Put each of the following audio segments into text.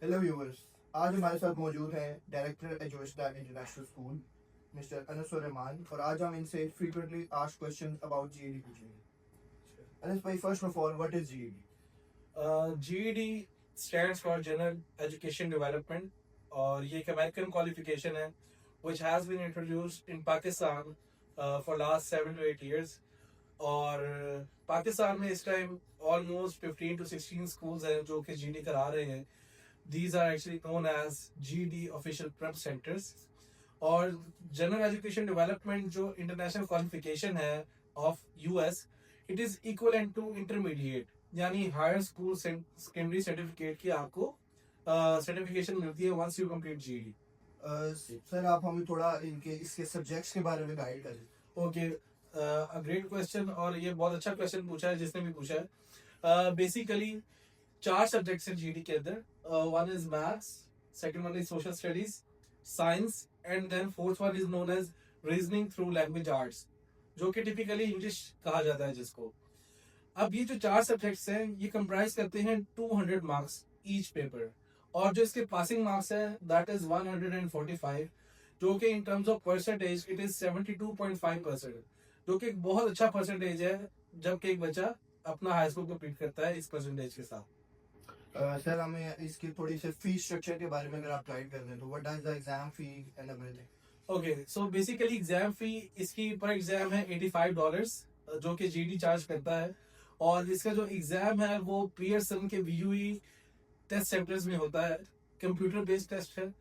Hello viewers. आज हमारे साथ मौजूद हैं director education international school mister Anas Rahman, और आज हम इनसे frequently asked questions about GED पूछेंगे। अनस भाई, first of all, what is GED? GED stands for General Education Development और ये एक अमेरिकन क्वालिफिकेशन है which has been introduced in Pakistan for last 7 to 8 years और पाकिस्तान में इस टाइम almost 15 to 16 schools हैं जो कि GED करा रहे हैं. These are actually known as GED official prep centers और जनरल एजुकेशन डेवलपमेंट जो इंटरनेशनल क्वालिफिकेशन है of US, it is equivalent to intermediate यानी हायर स्कूल सेकेंडरी सर्टिफिकेट की आपको सर्टिफिकेशन मिलती है once you complete GED. Sir, आप हमें थोड़ा इनके इसके सब्जेक्ट्स के बारे में गाइड करें। ओके, अ ग्रेट क्वेश्चन और ये बहुत अच्छा क्वेश्चन पूछा है जिसने भी पूछा है. बेसिकली चार सब्जेक्ट्स हैं जीडी के अंदर. One is maths, second one is social studies, science and then fourth one is known as reasoning through language arts जो कि टिपिकली इंग्लिश कहा जाता है जिसको. अब ये जो चार सब्जेक्ट्स हैं ये कंप्राइज करते हैं 200 मार्क्स ईच पेपर और जो इसके पासिंग मार्क्स है दैट इज 145 जो कि in terms of percentage it is 72.5%, जो कि एक बहुत अच्छा परसेंटेज है जबकि एक बच्चा अपना हाई स्कूल कंप्लीट करता है इस परसेंटेज के साथ. सर, हमें इसकी थोड़ी सी फीस स्ट्रक्चर के बारे में अगर आप गाइड कर दें तो what does the exam fee and everything? Okay, so basically exam फी इसकी पर एग्जाम है $85 जो कि जीडी चार्ज करता है और इसका जो एग्जाम है वो पियर्सन के वीयूई टेस्ट सेंटर्स में होता है. कंप्यूटर बेस्ड टेस्ट है,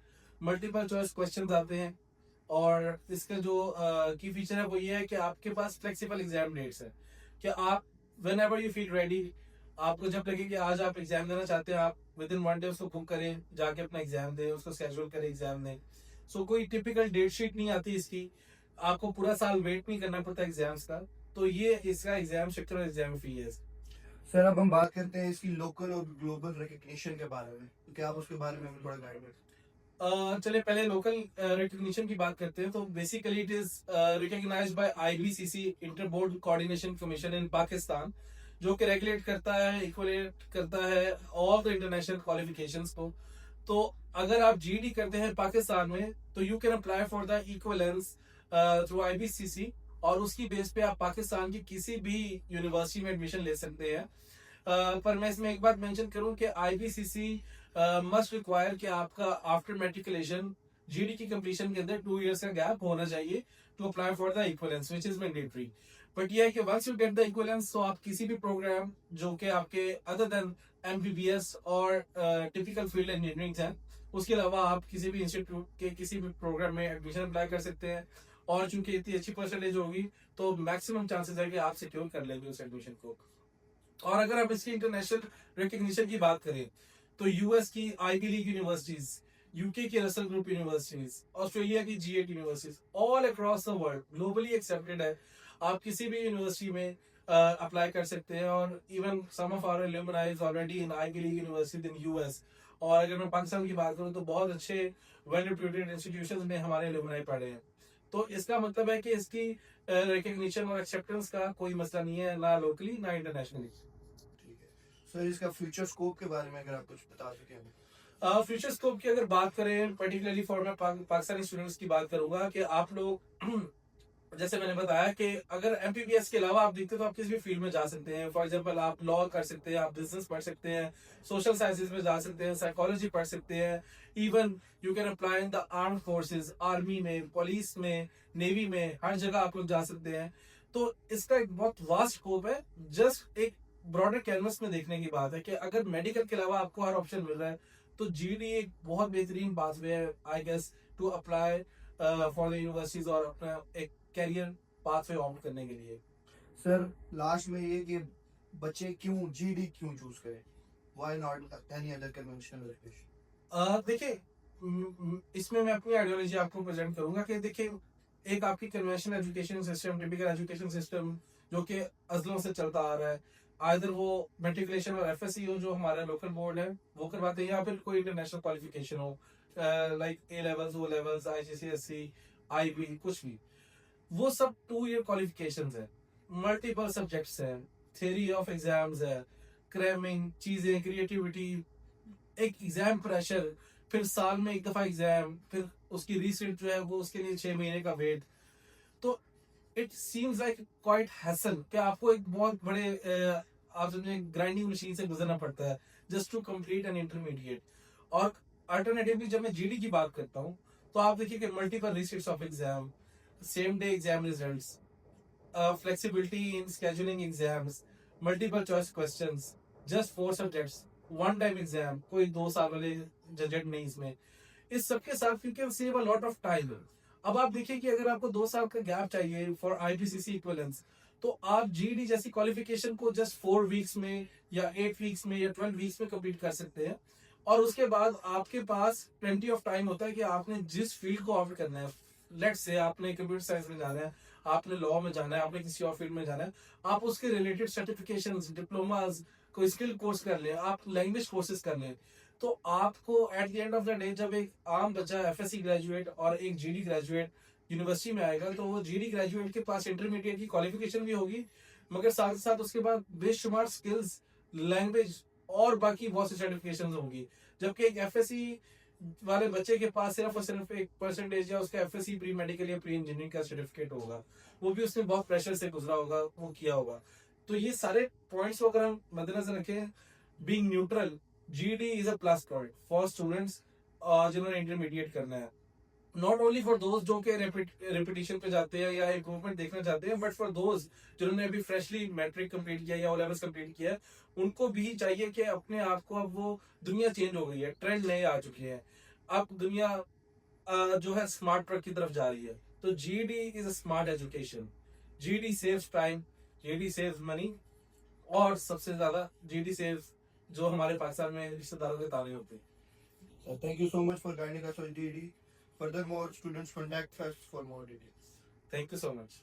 मल्टीपल चॉइस क्वेश्चंस आते हैं और इसका जो की फीचर है वो ये है कि आपके पास फ्लेक्सिबल एग्जाम डेट्स है कि आप when ever you feel ready, आपको जब लगे कि आज आप एग्जाम देना चाहते हैं आप विद इन 1 डे उसको बुक करें, जाके अपना एग्जाम दें, उसको शेड्यूल करें, एग्जाम दें. सो कोई टिपिकल डेट शीट नहीं आती इसकी, आपको पूरा साल वेट नहीं करना पड़ता एग्जाम्स का. तो ये इसका एग्जाम स्ट्रक्चर और एग्जाम फी है. सर, अब हम बात करते हैं इसकी लोकल और ग्लोबल रिकग्निशन के बारे में, तो क्या आप उसके बारे में हमें थोड़ा गाइड करें? चलिए पहले लोकल रिकग्निशन की बात करते हैं. तो basically it is recognised by IBCC, inter board coordination commission in Pakistan, जो कि रेगुलेट करता है, इक्वलेट करता है ऑल द इंटरनेशनल क्वालिफिकेशंस को. तो अगर आप जीडी करते हैं पाकिस्तान में तो you can apply for the equivalence through IBCC और उसकी बेस पे आप पाकिस्तान की किसी भी यूनिवर्सिटी में एडमिशन ले सकते हैं. पर मैं इसमें एक बात मेंशन करूं कि आईबीसीसी मस्ट रिक्वायर कि आपका आफ्टर मेट्रिकुलेशन जीडी की कंप्लीशन के अंदर 2 इयर्स का गैप होना चाहिए to apply for the equivalence which is mandatory. But यह है कि once you get the equivalence तो आप किसी भी प्रोग्राम जो कि आपके अदर देन एमबीबीएस और टिपिकल फील्ड इंजीनियरिंग है उसके अलावा आप किसी भी इंस्टीट्यूट के किसी भी प्रोग्राम में एडमिशन अप्लाई कर सकते हैं. और चूंकि इतनी अच्छी परसेंटेज होगी तो मैक्सिमम चांसेस है कि आप सिक्योर कर लेंगे उस एडमिशन को. और अगर आप इसकी इंटरनेशनल रिकग्निशन की बात करें तो यूएस की आईवी लीग यूनिवर्सिटीज, यूके की रसल ग्रुप यूनिवर्सिटीज, ऑस्ट्रेलिया की G eight universities, all across the world globally accepted है. आप किसी भी यूनिवर्सिटी में अप्लाई कर सकते हैं और even some of our alumni is already in Ivy League university in US. और अगर मैं पाकिस्तान की बात करूं तो बहुत अच्छे वेल रिप्यूटेड इंस्टीट्यूशंस में हमारे एलुमनाई पढ़े हैं. तो इसका मतलब है कि इसकी रिकग्निशन और एक्सेप्टेंस का कोई मसला नहीं है, ना लोकली ना इंटरनेशनली. ठीक है। सर, इसका फ्यूचर स्कोप के बारे में अगर आप कुछ बता सकें हमें। फ्यूचर स्कोप की अगर बात करें पर्टिकुलरली फॉर मैं पाकिस्तानी स्टूडेंट्स की बात करूंगा कि आप लोग जैसे मैंने बताया कि अगर एमपीबीएस के अलावा आप देखते तो आप किसी भी फील्ड में जा सकते हैं. फॉर एग्जांपल आप लॉ कर सकते हैं, आप बिजनेस पढ़ सकते हैं, सोशल साइंसेज में जा सकते हैं, साइकोलॉजी पढ़ सकते हैं, even you can apply in the arm forces, army में, पुलिस में, नेवी में, हर जगह आप लोग जा सकते हैं. तो इसका एक बहुत वास्ट स्कोप है. जस्ट एक ब्रॉडर कैनवस में देखने की बात है कि अगर मेडिकल के अलावा आपको हर ऑप्शन मिल रहा है तो जीडी एक बहुत बेहतरीन पाथवे है I guess to apply for the universities और अपना एक कैरियर पाथवे ऑप्ट करने के लिए. सर, लास्ट में ये कि बच्चे क्यों जीडी क्यों चूज करें? Why not any other conventional education? देखिए, इसमें मैं अपनी आइडियोलॉजी आपको प्रेजेंट करूंगा कि देखिए, एक आपकी conventional education system, typical education system जो कि अजलों से चलता आ रहा है, आइदर वो मेट्रिकुलेशन और एफएससी हो जो हमारा लोकल बोर्ड है वो करवाते हैं या फिर कोई इंटरनेशनल क्वालिफिकेशन हो like A levels, O levels, IGCSE, IB, कुछ भी. वो सब 2 ईयर क्वालिफिकेशन है, मल्टीपल सब्जेक्ट्स हैं, थ्योरी ऑफ एग्जाम्स है, क्रैमिंग चीजें, क्रिएटिविटी, एक एग्जाम प्रेशर, फिर साल में एक दफा एग्जाम, फिर उसकी रीसीट जो है वो उसके लिए 6 महीने का वेट, तो it seems like quite hassle कि आपको एक बहुत बड़े आप समझे ग्राइंडिंग मशीन से गुजरना पड़ता है just to complete an intermediate. और अल्टरनेटिवली जब मैं जीडी की बात करता हूँ, तो आप देखिए कि multiple resits of exam, same day exam results, flexibility in scheduling exams, multiple choice questions, just 4 subjects, one time exam, कोई 2 साल वाले झंझट नहीं इसमें। इस सबके साथ you can save a lot of time. अब आप देखिए कि अगर आपको 2 साल का गैप चाहिए फॉर आईपीसीसी इक्विवेलेंस, तो आप जीडी जैसी क्वालिफिकेशन को जस्ट 4 वीक्स में या 8 वीक्स में या 12 वीक्स में कंप्लीट कर सकते हैं। और उसके बाद आपके पास प्लेंटी ऑफ टाइम होता है कि आपने जिस फील्ड को ऑप्ट करना है, लेट्स से आपने कंप्यूटर साइंस में जाना है, आपने लॉ में जाना है, आपने किसी और फील्ड में जाना है, आप उसके रिलेटेड सर्टिफिकेशंस, डिप्लोमास, कोई स्किल कोर्स कर लें, आप लैंग्वेज कोर्सेज कर लें, तो आपको at the end of the day जब एक आम बच्चा एफएससी ग्रेजुएट और एक जीडी ग्रेजुएट यूनिवर्सिटी में आएगा, तो वो जीडी ग्रेजुएट के पास इंटरमीडिएट की क्वालिफिकेशन भी होगी, मगर साथ साथ उसके बाद बेशुमार स्किल्स, लैंग्वेज और बाकी बहुत सी सर्टिफिकेशन होंगी। जबकि एक एफएससी वाले बच्चे के पास सिर्फ और सिर्फ एक परसेंटेज या उसका एफएससी प्री मेडिकल या प्री इंजीनियरिंग का सर्टिफिकेट होगा, वो भी उसने बहुत प्रेशर से गुजरा होगा, वो किया होगा। तो ये सारे पॉइंट्स को अगर हम मद्देनजर रखें, being neutral, GD is a plus point for students जिन्होंने इंटरमीडिएट करना है, नॉट ओनली फॉर दोज जो के रेपिटेशन पे जाते हैं या इम्प्रूवमेंट देखना चाहते हैं, बट फॉर दोज जिन्होंने अभी फ्रेशली मैट्रिक कंप्लीट किया या ओ लेवल्स कंप्लीट किया है, उनको भी चाहिए कि अपने आप को, अब वो दुनिया चेंज हो गई है, ट्रेंड नए आ चुके हैं, अब दुनिया जो है स्मार्ट ट्रक की तरफ जा रही है। तो GD is a smart education, GD saves time, GD saves money, और सबसे ज्यादा जीडी सेव्स जो हमारे पाकिस्तान में रिश्तेदारों के ताने होते हैं। Thank you so much for guiding us on DD. Furthermore, students contact us for more details. Thank you so much.